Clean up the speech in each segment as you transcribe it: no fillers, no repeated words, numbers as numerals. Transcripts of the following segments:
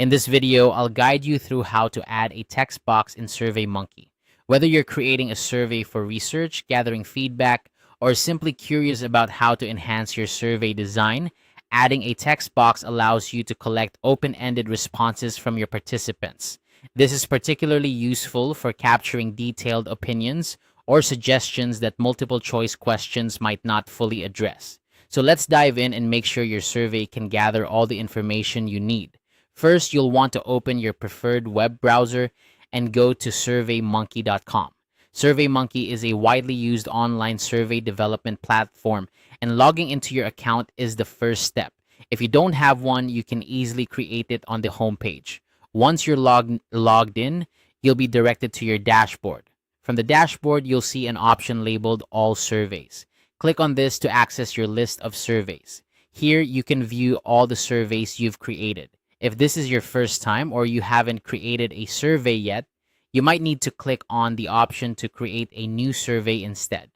In this video, I'll guide you through how to add a text box in Surveymonkey. Whether you're creating a survey for research, gathering feedback, or simply curious about how to enhance your survey design, adding a text box allows you to collect open-ended responses from your participants. This is particularly useful for capturing detailed opinions or suggestions that multiple choice questions might not fully address. So let's dive in and make sure your survey can gather all the information you need. First, you'll want to open your preferred web browser and go to surveymonkey.com. SurveyMonkey is a widely used online survey development platform, and logging into your account is the first step. If you don't have one, you can easily create it on the homepage. Once you're logged in, you'll be directed to your dashboard. From the dashboard, you'll see an option labeled All Surveys. Click on this to access your list of surveys. Here, you can view all the surveys you've created. If this is your first time or you haven't created a survey yet, you might need to click on the option to create a new survey instead.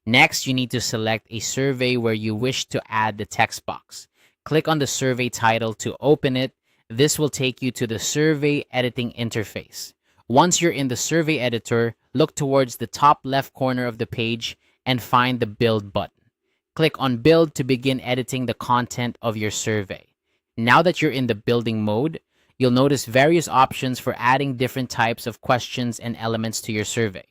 Next, you need to select a survey where you wish to add the text box. Click on the survey title to open it. This will take you to the survey editing interface. Once you're in the survey editor, look towards the top left corner of the page and find the Build button. Click on Build to begin editing the content of your survey. Now that you're in the building mode, you'll notice various options for adding different types of questions and elements to your survey.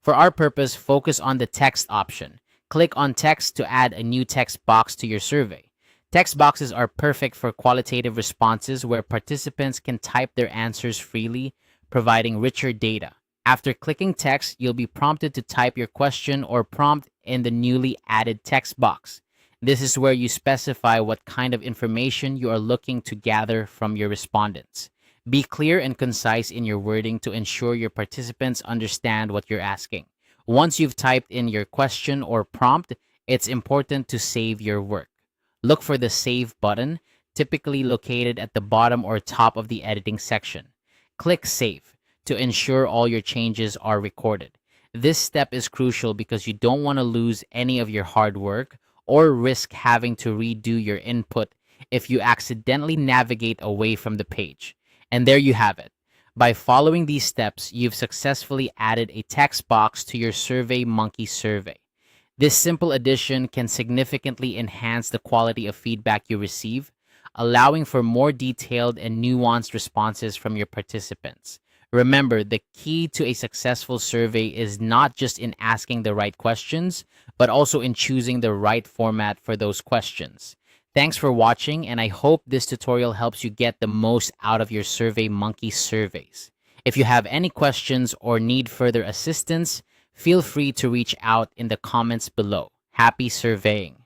For our purpose, focus on the text option. Click on Text to add a new text box to your survey. Text boxes are perfect for qualitative responses where participants can type their answers freely, providing richer data. After clicking Text, you'll be prompted to type your question or prompt in the newly added text box. This is where you specify what kind of information you are looking to gather from your respondents. Be clear and concise in your wording to ensure your participants understand what you're asking. Once you've typed in your question or prompt, it's important to save your work. Look for the Save button, typically located at the bottom or top of the editing section. Click Save to ensure all your changes are recorded. This step is crucial because you don't want to lose any of your hard work or risk having to redo your input if you accidentally navigate away from the page. And there you have it. By following these steps, you've successfully added a text box to your SurveyMonkey survey. This simple addition can significantly enhance the quality of feedback you receive, allowing for more detailed and nuanced responses from your participants. Remember, the key to a successful survey is not just in asking the right questions, but also in choosing the right format for those questions. Thanks for watching, and I hope this tutorial helps you get the most out of your SurveyMonkey surveys. If you have any questions or need further assistance, feel free to reach out in the comments below. Happy surveying!